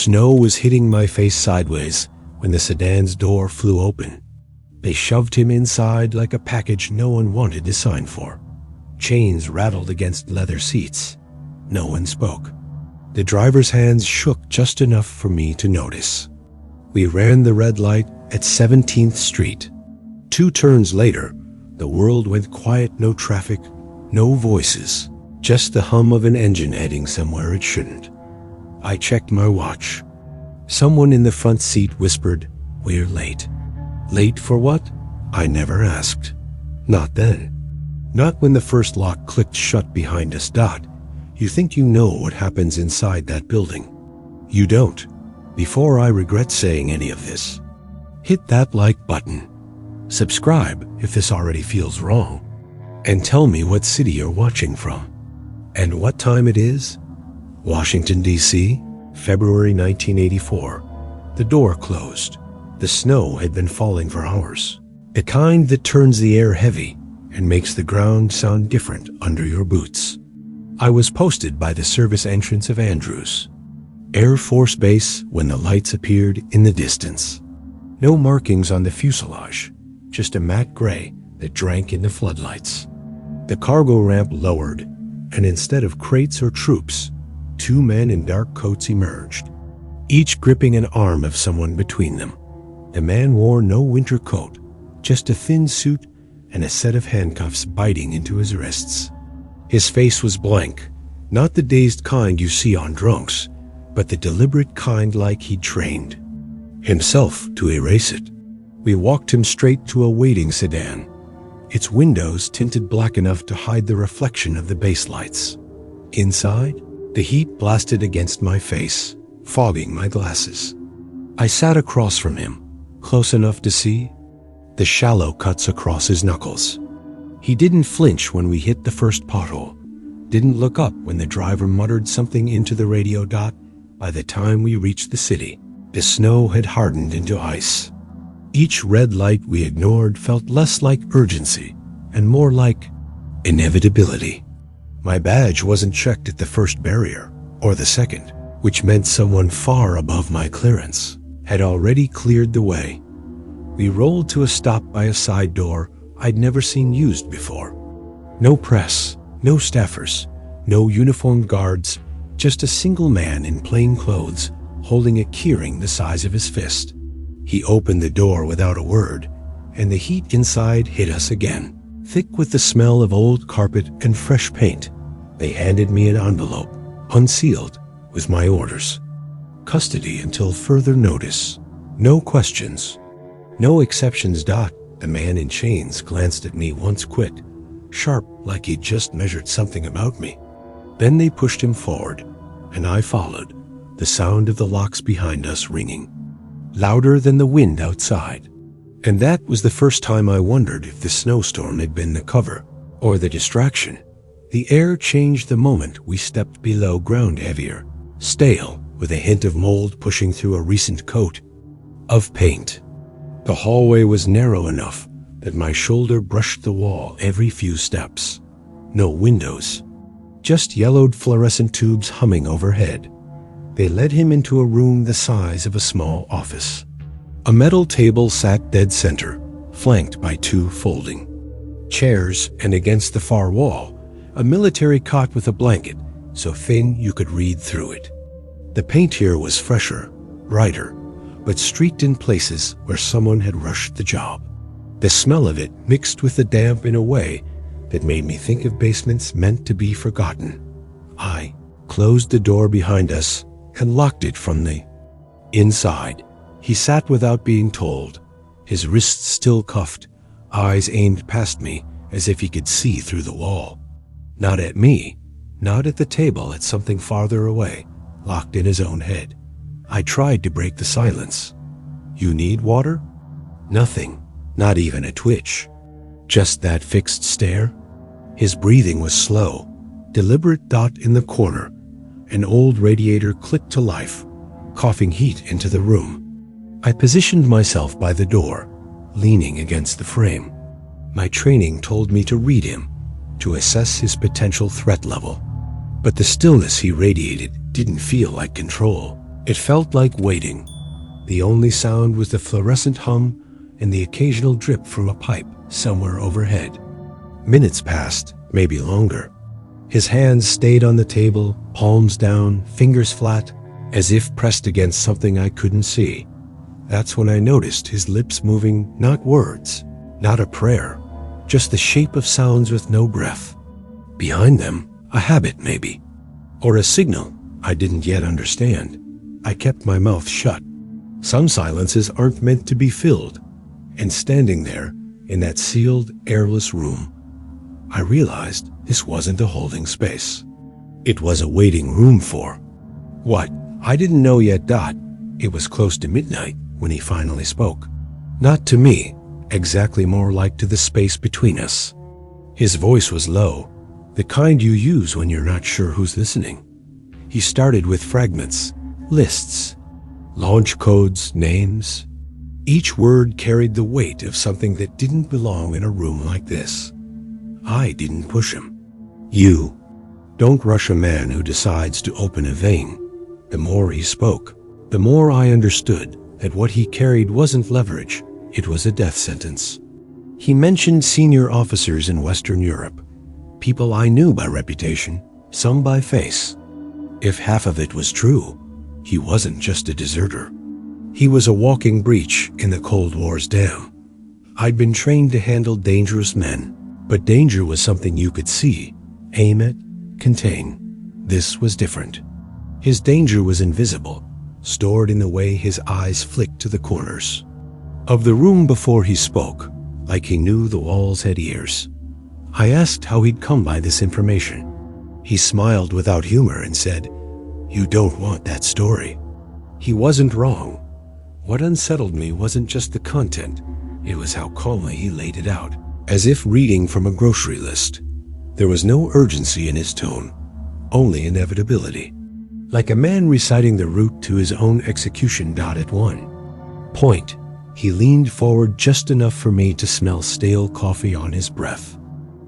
Snow was hitting my face sideways when the sedan's door flew open. They shoved him inside like a package no one wanted to sign for. Chains rattled against leather seats. No one spoke. The driver's hands shook just enough for me to notice. We ran the red light at 17th Street. 2 turns later, the world went quiet, no traffic, no voices, just the hum of an engine heading somewhere it shouldn't. I checked my watch. Someone in the front seat whispered, "We're late." Late for what? I never asked. Not then. Not when the first lock clicked shut behind us. You think you know what happens inside that building. You don't. Before I regret saying any of this, hit that like button. Subscribe if this already feels wrong. And tell me what city you're watching from. And what time it is? Washington, D.C., February 1984. The door closed. The snow had been falling for hours. The kind that turns the air heavy and makes the ground sound different under your boots. I was posted by the service entrance of Andrews Air Force Base when the lights appeared in the distance. No markings on the fuselage, just a matte gray that drank in the floodlights. The cargo ramp lowered, and instead of crates or troops, 2 men in dark coats emerged, each gripping an arm of someone between them. The man wore no winter coat, just a thin suit and a set of handcuffs biting into his wrists. His face was blank, not the dazed kind you see on drunks, but the deliberate kind like he'd trained himself to erase it. We walked him straight to a waiting sedan, its windows tinted black enough to hide the reflection of the base lights. Inside, the heat blasted against my face, fogging my glasses. I sat across from him, close enough to see the shallow cuts across his knuckles. He didn't flinch when we hit the first pothole, didn't look up when the driver muttered something into the radio. By the time we reached the city, the snow had hardened into ice. Each red light we ignored felt less like urgency and more like inevitability. My badge wasn't checked at the first barrier or the second, which meant someone far above my clearance had already cleared the way. We rolled to a stop by a side door I'd never seen used before. No press, no staffers, no uniformed guards, just a single man in plain clothes holding a keyring the size of his fist. He opened the door without a word, and the heat inside hit us again, thick with the smell of old carpet and fresh paint. They handed me an envelope, unsealed, with my orders. Custody until further notice. No questions. No exceptions. The man in chains glanced at me once quick, sharp like he'd just measured something about me. Then they pushed him forward, and I followed, the sound of the locks behind us ringing, louder than the wind outside. And that was the first time I wondered if the snowstorm had been the cover or the distraction. The air changed the moment we stepped below ground, heavier, stale, with a hint of mold pushing through a recent coat of paint. The hallway was narrow enough that my shoulder brushed the wall every few steps. No windows, just yellowed fluorescent tubes humming overhead. They led him into a room the size of a small office. A metal table sat dead center, flanked by 2 folding chairs, and against the far wall, a military cot with a blanket so thin you could read through it. The paint here was fresher, brighter, but streaked in places where someone had rushed the job. The smell of it mixed with the damp in a way that made me think of basements meant to be forgotten. I closed the door behind us and locked it from the inside. He sat without being told, his wrists still cuffed, eyes aimed past me as if he could see through the wall. Not at me, not at the table, at something farther away, locked in his own head. I tried to break the silence. "You need water?" Nothing, not even a twitch. Just that fixed stare. His breathing was slow, deliberate. In the corner, an old radiator clicked to life, coughing heat into the room. I positioned myself by the door, leaning against the frame. My training told me to read him, to assess his potential threat level. But the stillness he radiated didn't feel like control. It felt like waiting. The only sound was the fluorescent hum and the occasional drip from a pipe somewhere overhead. Minutes passed, maybe longer. His hands stayed on the table, palms down, fingers flat, as if pressed against something I couldn't see. That's when I noticed his lips moving, not words, not a prayer, just the shape of sounds with no breath. Behind them, a habit maybe, or a signal I didn't yet understand. I kept my mouth shut. Some silences aren't meant to be filled, and standing there in that sealed, airless room, I realized this wasn't a holding space. It was a waiting room for what? I didn't know yet. It was close to midnight when he finally spoke. Not to me, exactly, more like to the space between us. His voice was low, the kind you use when you're not sure who's listening. He started with fragments, lists, launch codes, names. Each word carried the weight of something that didn't belong in a room like this. I didn't push him. You don't rush a man who decides to open a vein. The more he spoke, the more I understood that what he carried wasn't leverage, it was a death sentence. He mentioned senior officers in Western Europe, people I knew by reputation, some by face. If half of it was true, he wasn't just a deserter. He was a walking breach in the Cold War's dam. I'd been trained to handle dangerous men, but danger was something you could see, aim at, contain. This was different. His danger was invisible, stored in the way his eyes flicked to the corners of the room before he spoke, like he knew the walls had ears. I asked how he'd come by this information. He smiled without humor and said, "You don't want that story." He wasn't wrong. What unsettled me wasn't just the content, it was how calmly he laid it out, as if reading from a grocery list. There was no urgency in his tone, only inevitability. Like a man reciting the route to his own execution. At one point, he leaned forward just enough for me to smell stale coffee on his breath.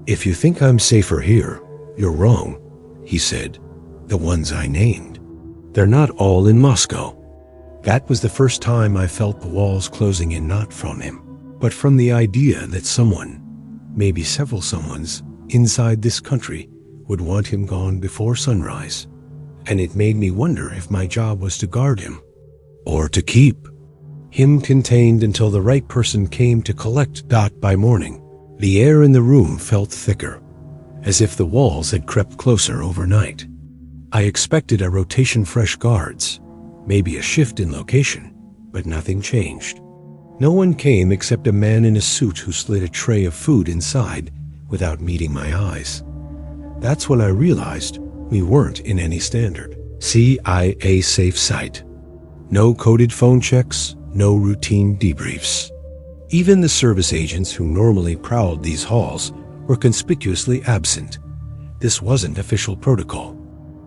"If you think I'm safer here, you're wrong," he said. "The ones I named, they're not all in Moscow." That was the first time I felt the walls closing in, not from him, but from the idea that someone, maybe several someones, inside this country would want him gone before sunrise. And it made me wonder if my job was to guard him, or to keep him contained until the right person came to collect. By morning, the air in the room felt thicker, as if the walls had crept closer overnight. I expected a rotation, fresh guards, maybe a shift in location, but nothing changed. No one came except a man in a suit who slid a tray of food inside without meeting my eyes. That's when I realized we weren't in any standard CIA safe site. No coded phone checks, no routine debriefs. Even the service agents who normally prowled these halls were conspicuously absent. This wasn't official protocol.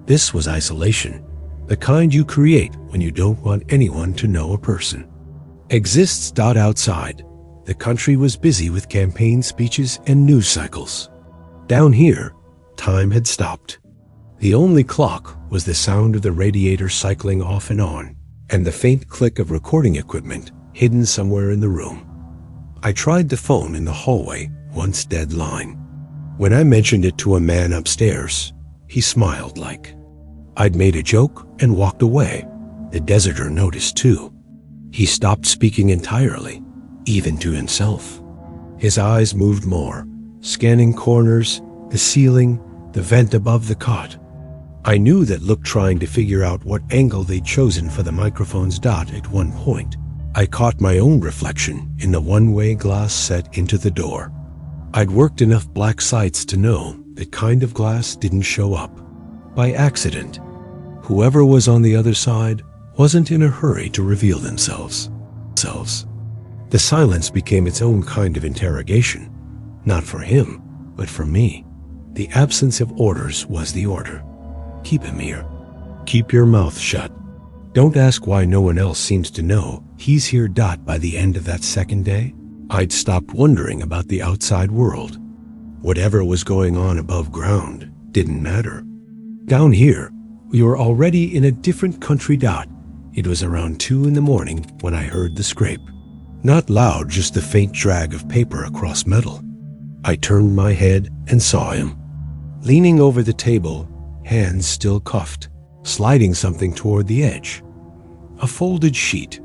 This was isolation, the kind you create when you don't want anyone to know a person exists. Outside, the country was busy with campaign speeches and news cycles. Down here, time had stopped. The only clock was the sound of the radiator cycling off and on, and the faint click of recording equipment hidden somewhere in the room. I tried the phone in the hallway, once dead line. When I mentioned it to a man upstairs, he smiled like I'd made a joke and walked away. The deserter noticed too. He stopped speaking entirely, even to himself. His eyes moved more, scanning corners, the ceiling, the vent above the cot. I knew that look, trying to figure out what angle they'd chosen for the microphones. At one point, I caught my own reflection in the one-way glass set into the door. I'd worked enough black sites to know that kind of glass didn't show up by accident. Whoever was on the other side wasn't in a hurry to reveal themselves. The silence became its own kind of interrogation, not for him, but for me. The absence of orders was the order. Keep him here. Keep your mouth shut. Don't ask why no one else seems to know he's here. By the end of that second day, I'd stopped wondering about the outside world. Whatever was going on above ground didn't matter. Down here, we were already in a different country. It was around 2 in the morning when I heard the scrape. Not loud, just the faint drag of paper across metal. I turned my head and saw him. Leaning over the table, hands still cuffed, sliding something toward the edge. A folded sheet.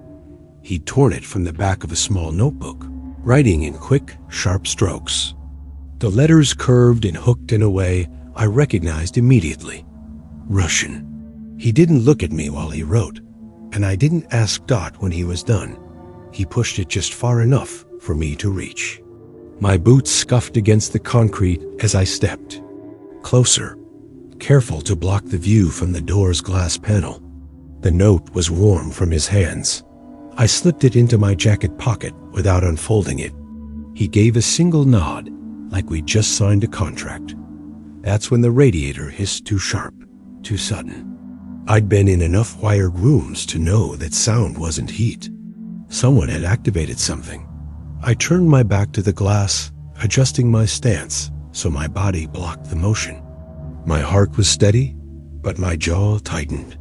He'd torn it from the back of a small notebook, writing in quick, sharp strokes. The letters curved and hooked in a way I recognized immediately. Russian. He didn't look at me while he wrote, and I didn't ask Dot when he was done. He pushed it just far enough for me to reach. My boots scuffed against the concrete as I stepped closer, careful to block the view from the door's glass panel. The note was warm from his hands. I slipped it into my jacket pocket without unfolding it. He gave a single nod, like we'd just signed a contract. That's when the radiator hissed too sharp, too sudden. I'd been in enough wired rooms to know that sound wasn't heat. Someone had activated something. I turned my back to the glass, adjusting my stance so my body blocked the motion. My heart was steady, but my jaw tightened.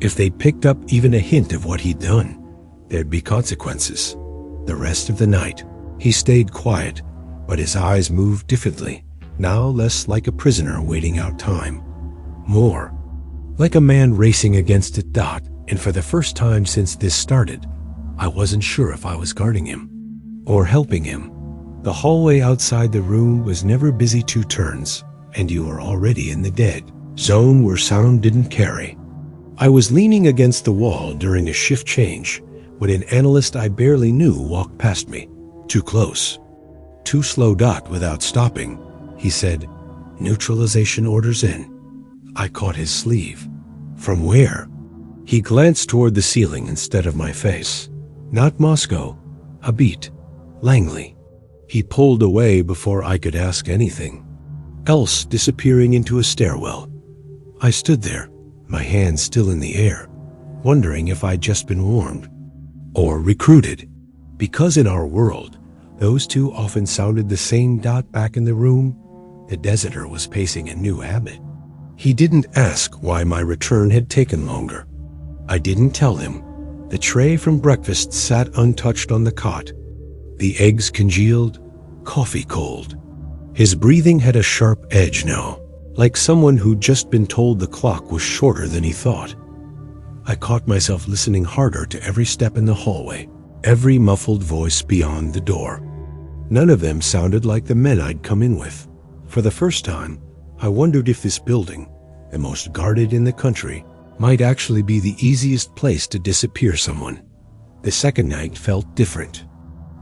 If they'd picked up even a hint of what he'd done, there'd be consequences. The rest of the night, he stayed quiet, but his eyes moved differently, now less like a prisoner waiting out time. More like a man racing against a dot, and for the first time since this started, I wasn't sure if I was guarding him or helping him. The hallway outside the room was never busy 2 turns, and you were already in the dead zone where sound didn't carry. I was leaning against the wall during a shift change when an analyst I barely knew walked past me. Too close. Too slow. Dot without stopping. He said, "Neutralization orders in." I caught his sleeve. From where? He glanced toward the ceiling instead of my face. Not Moscow. A beat. Langley. He pulled away before I could ask anything else, disappearing into a stairwell. I stood there, my hands still in the air, wondering if I'd just been warned or recruited. Because in our world, those two often sounded the same. Dot back in the room, the deserter was pacing a new habit. He didn't ask why my return had taken longer. I didn't tell him. The tray from breakfast sat untouched on the cot. The eggs congealed, coffee cold. His breathing had a sharp edge now, like someone who'd just been told the clock was shorter than he thought. I caught myself listening harder to every step in the hallway, every muffled voice beyond the door. None of them sounded like the men I'd come in with. For the first time, I wondered if this building, the most guarded in the country, might actually be the easiest place to disappear someone. The second night felt different.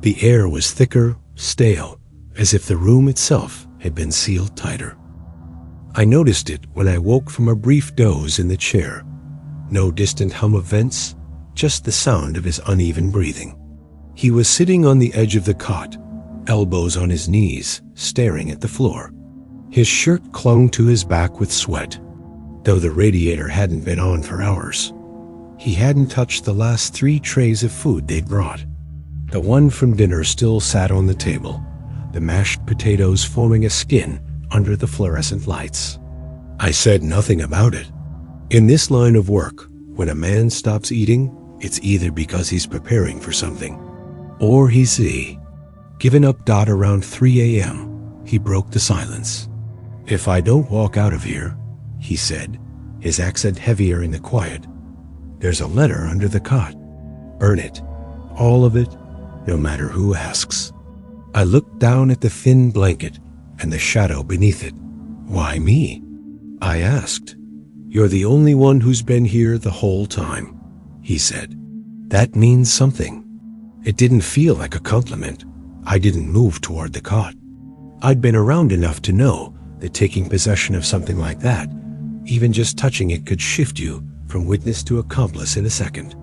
The air was thicker, stale, as if the room itself had been sealed tighter. I noticed it when I woke from a brief doze in the chair. No distant hum of vents, just the sound of his uneven breathing. He was sitting on the edge of the cot, elbows on his knees, staring at the floor. His shirt clung to his back with sweat, though the radiator hadn't been on for hours. He hadn't touched the last 3 trays of food they'd brought. The one from dinner still sat on the table, the mashed potatoes forming a skin under the fluorescent lights. I said nothing about it. In this line of work, when a man stops eating, it's either because he's preparing for something, or he's given up. Dot around 3 a.m., he broke the silence. "If I don't walk out of here," he said, his accent heavier in the quiet, "there's a letter under the cot. Earn it. All of it, no matter who asks." I looked down at the thin blanket and the shadow beneath it. "Why me?" I asked. "You're the only one who's been here the whole time," he said. That means something. It didn't feel like a compliment. I didn't move toward the cot. I'd been around enough to know that taking possession of something like that, even just touching it, could shift you from witness to accomplice in a second.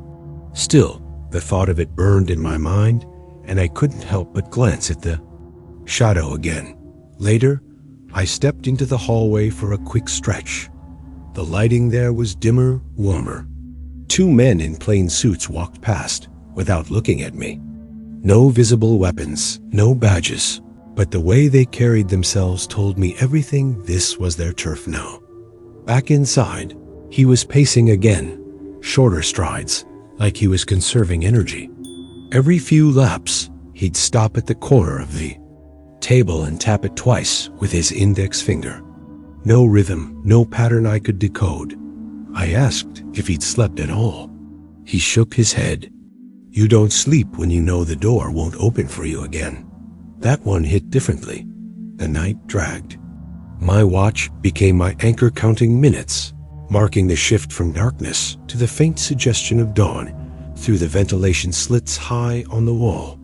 Still, the thought of it burned in my mind, and I couldn't help but glance at the shadow again. Later, I stepped into the hallway for a quick stretch. The lighting there was dimmer, warmer. 2 men in plain suits walked past, without looking at me. No visible weapons, no badges, but the way they carried themselves told me everything. This was their turf now. Back inside, he was pacing again, shorter strides, like he was conserving energy. Every few laps, he'd stop at the corner of the table and tap it twice with his index finger. No rhythm, no pattern I could decode. I asked if he'd slept at all. He shook his head. You don't sleep when you know the door won't open for you again. That one hit differently. The night dragged. My watch became my anchor, counting minutes, marking the shift from darkness to the faint suggestion of dawn through the ventilation slits high on the wall.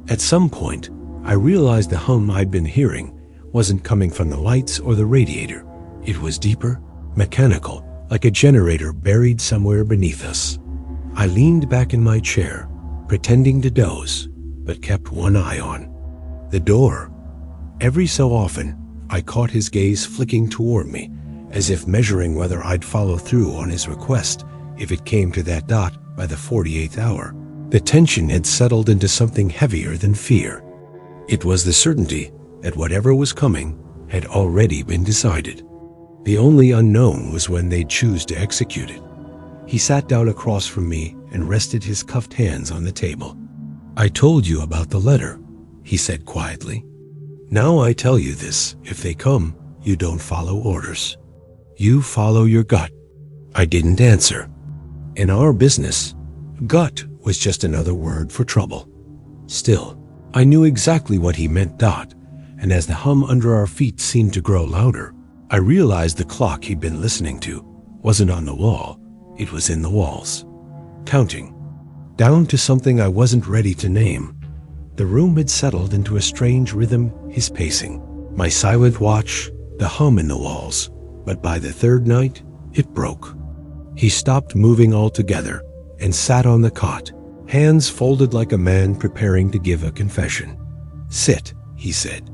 At some point, I realized the hum I'd been hearing wasn't coming from the lights or the radiator. It was deeper, mechanical, like a generator buried somewhere beneath us. I leaned back in my chair, pretending to doze, but kept one eye on the door. Every so often, I caught his gaze flicking toward me, as if measuring whether I'd follow through on his request if it came to that dot by the 48th hour. The tension had settled into something heavier than fear. It was the certainty that whatever was coming had already been decided. The only unknown was when they'd choose to execute it. He sat down across from me and rested his cuffed hands on the table. I told you about the letter, he said quietly. Now I tell you this: if they come, you don't follow orders. You follow your gut. I didn't answer. In our business, gut was just another word for trouble. Still, I knew exactly what he meant, and as the hum under our feet seemed to grow louder, I realized the clock he'd been listening to wasn't on the wall, it was in the walls. Counting, down to something I wasn't ready to name. The room had settled into a strange rhythm, his pacing, my silent watch, the hum in the walls, but by the third night, it broke. He stopped moving altogether and sat on the cot, hands folded like a man preparing to give a confession. Sit, he said,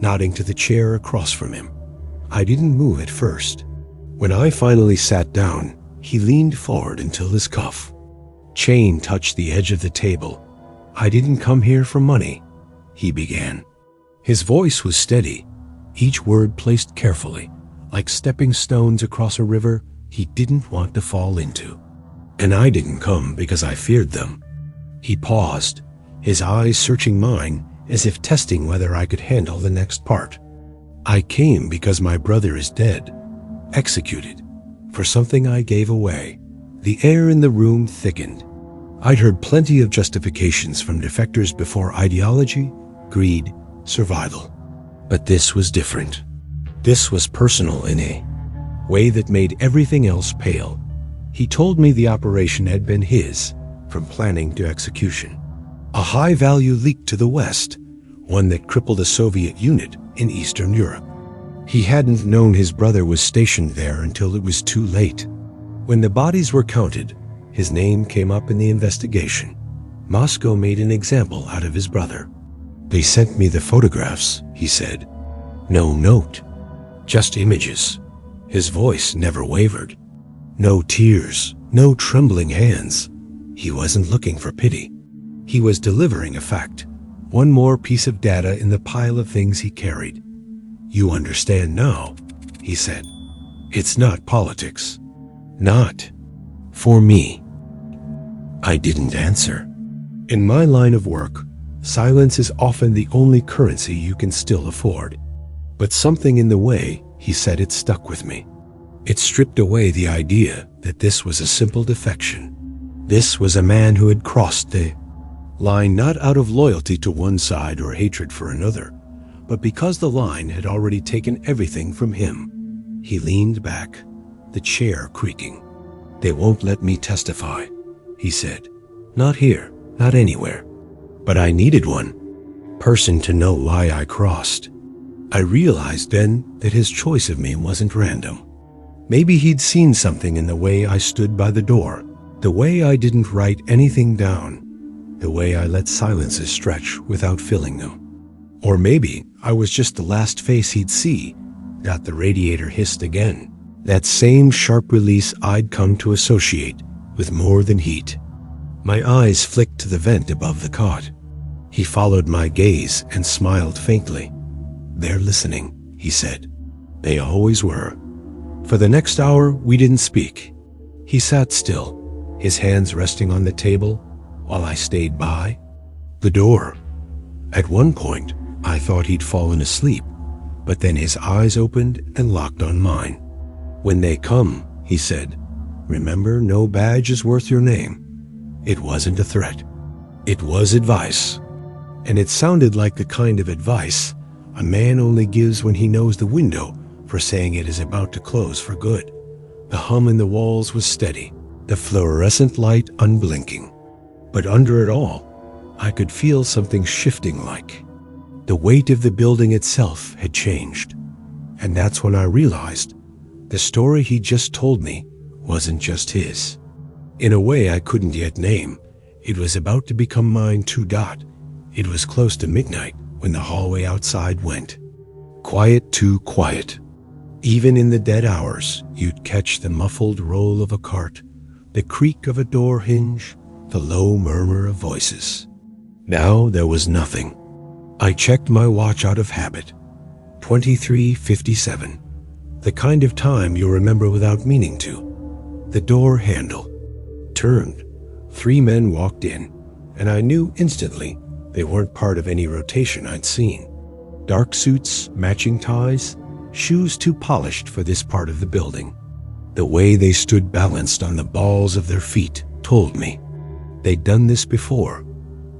nodding to the chair across from him. I didn't move at first. When I finally sat down, he leaned forward until his cuff chain touched the edge of the table. I didn't come here for money, he began. His voice was steady, each word placed carefully, like stepping stones across a river he didn't want to fall into. And I didn't come because I feared them. He paused, his eyes searching mine as if testing whether I could handle the next part. I came because my brother is dead, executed, for something I gave away. The air in the room thickened. I'd heard plenty of justifications from defectors before: ideology, greed, survival. But this was different. This was personal in a way that made everything else pale. He told me the operation had been his, from planning to execution. A high-value leak to the West, one that crippled a Soviet unit in Eastern Europe. He hadn't known his brother was stationed there until it was too late. When the bodies were counted, his name came up in the investigation. Moscow made an example out of his brother. They sent me the photographs, he said. No note, just images. His voice never wavered. No tears, no trembling hands. He wasn't looking for pity. He was delivering a fact, one more piece of data in the pile of things he carried. You understand now, he said. It's not politics. Not for me. I didn't answer. In my line of work, silence is often the only currency you can still afford. But something in the way he said it stuck with me. It stripped away the idea that this was a simple defection. This was a man who had crossed the line not out of loyalty to one side or hatred for another, but because the line had already taken everything from him. He leaned back, the chair creaking. They won't let me testify, he said. Not here, not anywhere. But I needed one person to know why I crossed. I realized then that his choice of me wasn't random. Maybe he'd seen something in the way I stood by the door, the way I didn't write anything down, the way I let silences stretch without filling them. Or maybe I was just the last face he'd see. The radiator hissed again, that same sharp release I'd come to associate with more than heat. My eyes flicked to the vent above the cot. He followed my gaze and smiled faintly. They're listening, he said. They always were. For the next hour, we didn't speak. He sat still, his hands resting on the table while I stayed by. The door. At one point, I thought he'd fallen asleep, but then his eyes opened and locked on mine. "When they come," he said, "remember, no badge is worth your name." It wasn't a threat. It was advice. And it sounded like the kind of advice a man only gives when he knows the window for saying it is about to close for good. The hum in the walls was steady, the fluorescent light unblinking. But under it all, I could feel something shifting like. The weight of the building itself had changed. And that's when I realized the story he just told me wasn't just his. In a way I couldn't yet name, it was about to become mine too. It was close to midnight when the hallway outside went. Quiet too quiet. Even in the dead hours, you'd catch the muffled roll of a cart, the creak of a door hinge, the low murmur of voices. Now there was nothing. I checked my watch out of habit. 23:57. The kind of time you remember without meaning to. The door handle turned. 3 men walked in, and I knew instantly they weren't part of any rotation I'd seen. Dark suits, matching ties, shoes too polished for this part of the building. The way they stood balanced on the balls of their feet told me they'd done this before.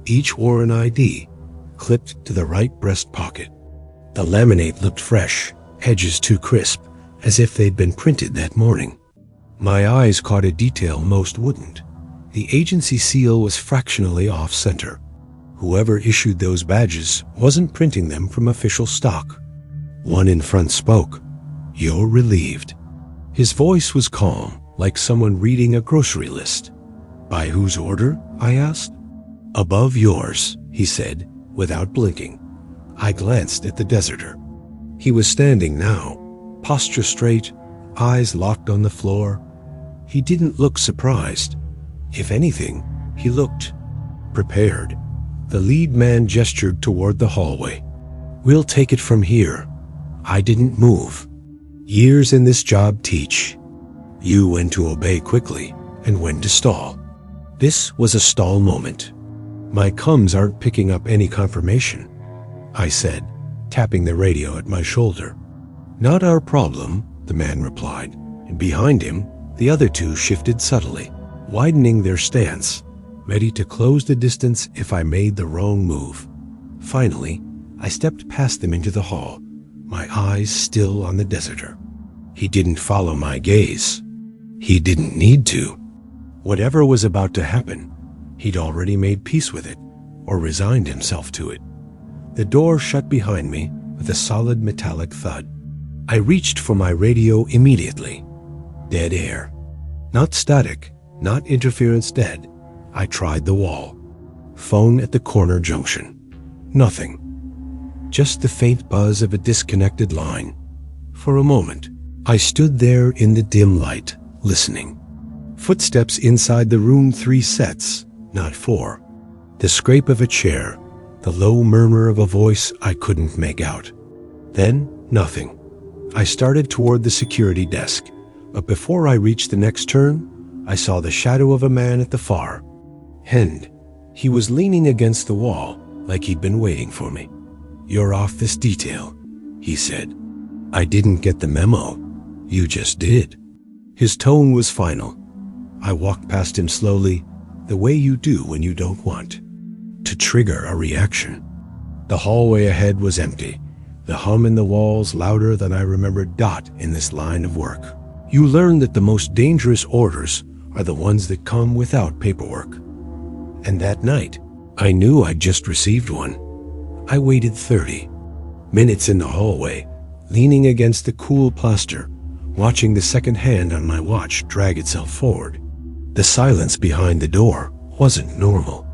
Each wore an ID, clipped to the right breast pocket. The laminate looked fresh, edges too crisp, as if they'd been printed that morning. My eyes caught a detail most wouldn't. The agency seal was fractionally off-center. Whoever issued those badges wasn't printing them from official stock. One in front spoke. "You're relieved." His voice was calm, like someone reading a grocery list. "By whose order?" I asked. "Above yours," he said, without blinking. I glanced at the deserter. He was standing now, posture straight, eyes locked on the floor. He didn't look surprised. If anything, he looked prepared. The lead man gestured toward the hallway. "We'll take it from here." I didn't move. Years in this job teach you when to obey quickly and when to stall. This was a stall moment. "My comms aren't picking up any confirmation," I said, tapping the radio at my shoulder. "Not our problem," the man replied, and behind him, the other 2 shifted subtly, widening their stance, ready to close the distance if I made the wrong move. Finally, I stepped past them into the hall, my eyes still on the deserter. He didn't follow my gaze. He didn't need to. Whatever was about to happen, he'd already made peace with it, or resigned himself to it. The door shut behind me with a solid metallic thud. I reached for my radio immediately. Dead air. Not static, not interference dead. I tried the wall. Phone at the corner junction. Nothing. Just the faint buzz of a disconnected line. For a moment, I stood there in the dim light, listening. Footsteps inside the room, 3 sets, not 4. The scrape of a chair, the low murmur of a voice I couldn't make out. Then, nothing. I started toward the security desk, but before I reached the next turn, I saw the shadow of a man at the far end. He was leaning against the wall, like he'd been waiting for me. "You're off this detail," he said. "I didn't get the memo. You just did." His tone was final. I walked past him slowly, the way you do when you don't want to trigger a reaction. The hallway ahead was empty, the hum in the walls louder than I remembered. In this line of work, you learn that the most dangerous orders are the ones that come without paperwork. And that night, I knew I'd just received one. I waited 30 minutes in the hallway, leaning against the cool plaster, watching the second hand on my watch drag itself forward. The silence behind the door wasn't normal.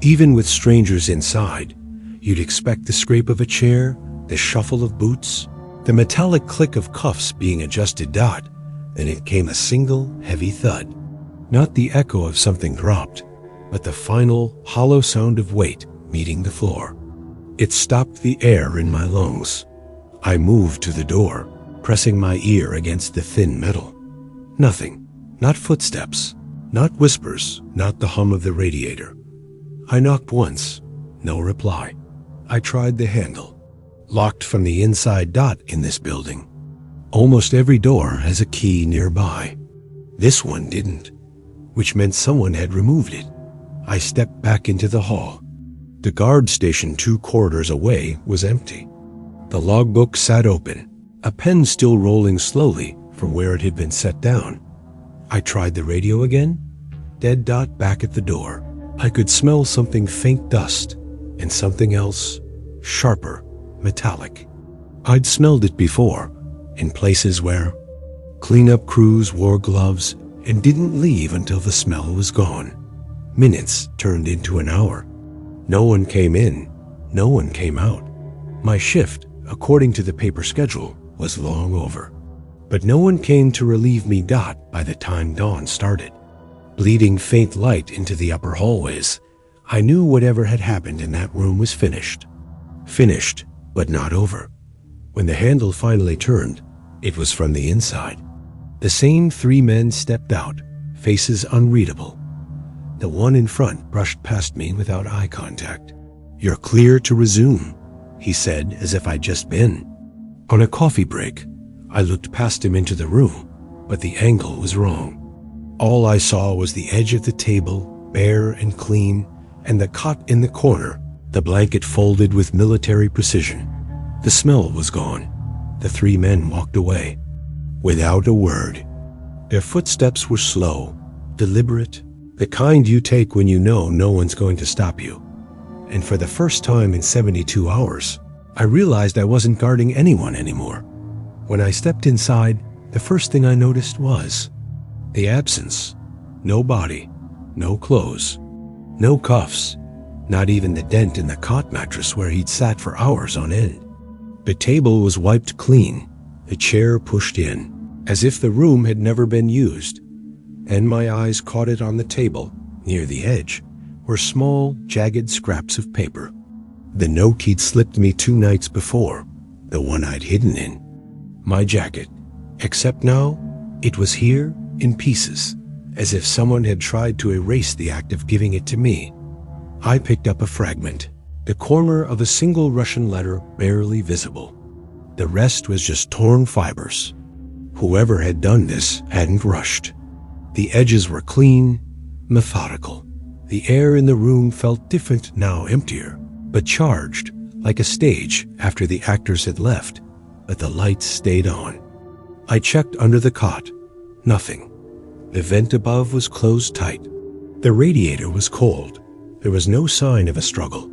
Even with strangers inside, you'd expect the scrape of a chair, the shuffle of boots, the metallic click of cuffs being adjusted. Then it came a single, heavy thud. Not the echo of something dropped, but the final, hollow sound of weight meeting the floor. It stopped the air in my lungs. I moved to the door, pressing my ear against the thin metal. Nothing. Not footsteps. Not whispers, not the hum of the radiator. I knocked once, no reply. I tried the handle. Locked from the inside. In this building, almost every door has a key nearby. This one didn't, which meant someone had removed it. I stepped back into the hall. The guard station 2 corridors away was empty. The logbook sat open, a pen still rolling slowly from where it had been set down. I tried the radio again. Dead. Back at the door, I could smell something faint dust and something else, sharper, metallic. I'd smelled it before, in places where cleanup crews wore gloves and didn't leave until the smell was gone. Minutes turned into an hour. No one came in, no one came out. My shift, according to the paper schedule, was long over. But no one came to relieve me. By the time dawn started, bleeding faint light into the upper hallways, I knew whatever had happened in that room was finished. Finished, but not over. When the handle finally turned, it was from the inside. The same 3 men stepped out, faces unreadable. The one in front brushed past me without eye contact. "You're clear to resume," he said, as if I'd just been. On a coffee break, I looked past him into the room, but the angle was wrong. All I saw was the edge of the table, bare and clean, and the cot in the corner, the blanket folded with military precision. The smell was gone. The 3 men walked away, without a word. Their footsteps were slow, deliberate, the kind you take when you know no one's going to stop you. And for the first time in 72 hours, I realized I wasn't guarding anyone anymore. When I stepped inside, the first thing I noticed was the absence. No body, no clothes, no cuffs, not even the dent in the cot mattress where he'd sat for hours on end. The table was wiped clean, the chair pushed in, as if the room had never been used. And my eyes caught it on the table, near the edge, were small, jagged scraps of paper. The note he'd slipped me 2 nights before, the one I'd hidden in my jacket. Except now, it was here in pieces, as if someone had tried to erase the act of giving it to me. I picked up a fragment, the corner of a single Russian letter barely visible. The rest was just torn fibers. Whoever had done this hadn't rushed. The edges were clean, methodical. The air in the room felt different now, emptier, but charged, like a stage after the actors had left, but the lights stayed on. I checked under the cot. Nothing. The vent above was closed tight. The radiator was cold. There was no sign of a struggle.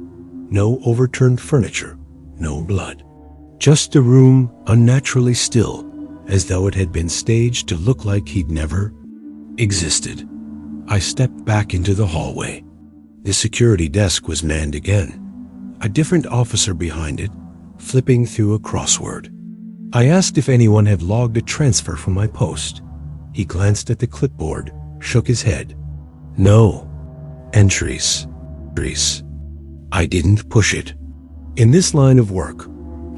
No overturned furniture. No blood. Just a room unnaturally still, as though it had been staged to look like he'd never existed. I stepped back into the hallway. The security desk was manned again. A different officer behind it, flipping through a crossword. I asked if anyone had logged a transfer from my post. He glanced at the clipboard, shook his head. No. Entries. I didn't push it. In this line of work,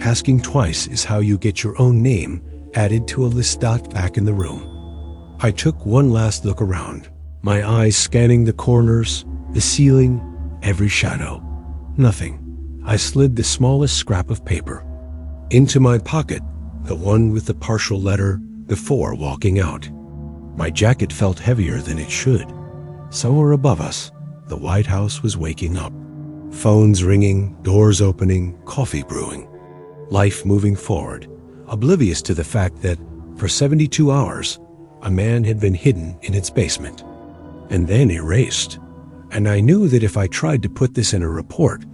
asking twice is how you get your own name added to a list. Back in the room, I took one last look around, my eyes scanning the corners, the ceiling, every shadow. Nothing. I slid the smallest scrap of paper into my pocket, the one with the partial letter before walking out. My jacket felt heavier than it should. Somewhere above us, the White House was waking up. Phones ringing, doors opening, coffee brewing. Life moving forward, oblivious to the fact that, for 72 hours, a man had been hidden in its basement, and then erased. And I knew that if I tried to put this in a report,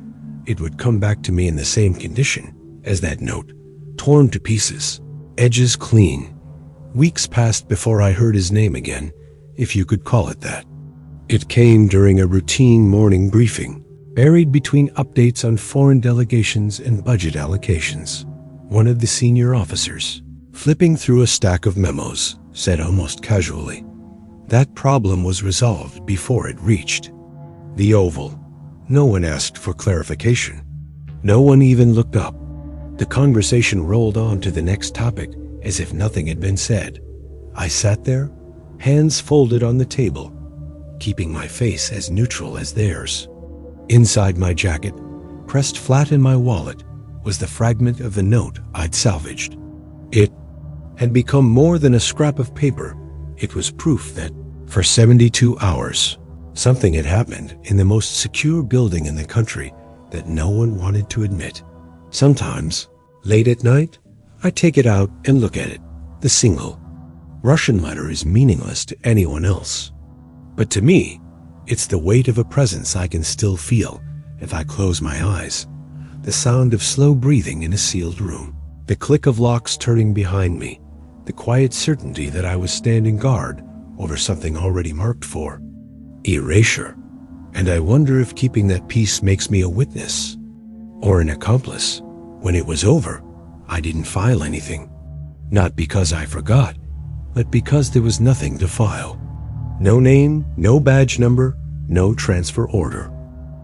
it would come back to me in the same condition as that note, torn to pieces, edges clean. Weeks passed before I heard his name again, if you could call it that. It came during a routine morning briefing, buried between updates on foreign delegations and budget allocations. One of the senior officers, flipping through a stack of memos, said almost casually, "That problem was resolved before it reached the Oval." No one asked for clarification. No one even looked up. The conversation rolled on to the next topic as if nothing had been said. I sat there, hands folded on the table, keeping my face as neutral as theirs. Inside my jacket, pressed flat in my wallet, was the fragment of the note I'd salvaged. It had become more than a scrap of paper. It was proof that, for 72 hours, something had happened in the most secure building in the country that no one wanted to admit. Sometimes, late at night, I take it out and look at it. The single Russian letter is meaningless to anyone else. But to me, it's the weight of a presence I can still feel if I close my eyes. The sound of slow breathing in a sealed room. The click of locks turning behind me. The quiet certainty that I was standing guard over something already marked for erasure. And I wonder if keeping that peace makes me a witness or an accomplice. When it was over, I didn't file anything. Not because I forgot, but because there was nothing to file. No name, no badge number, no transfer order.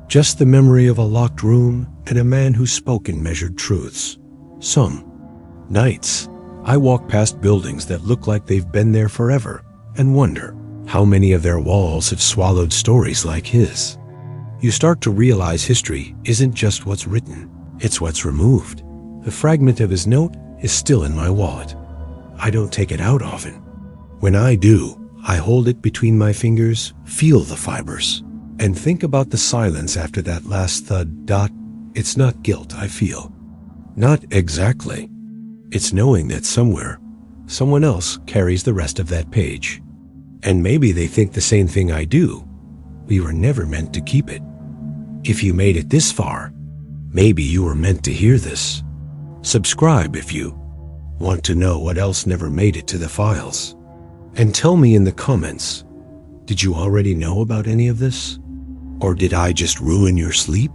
Just the memory of a locked room and a man who spoke in measured truths. Some nights, I walk past buildings that look like they've been there forever and wonder how many of their walls have swallowed stories like his. You start to realize history isn't just what's written, it's what's removed. The fragment of his note is still in my wallet. I don't take it out often. When I do, I hold it between my fingers, feel the fibers, and think about the silence after that last thud. It's not guilt I feel. Not exactly. It's knowing that somewhere, someone else carries the rest of that page. And maybe they think the same thing I do. We were never meant to keep it. If you made it this far, maybe you were meant to hear this. Subscribe if you want to know what else never made it to the files. And tell me in the comments, did you already know about any of this? Or did I just ruin your sleep?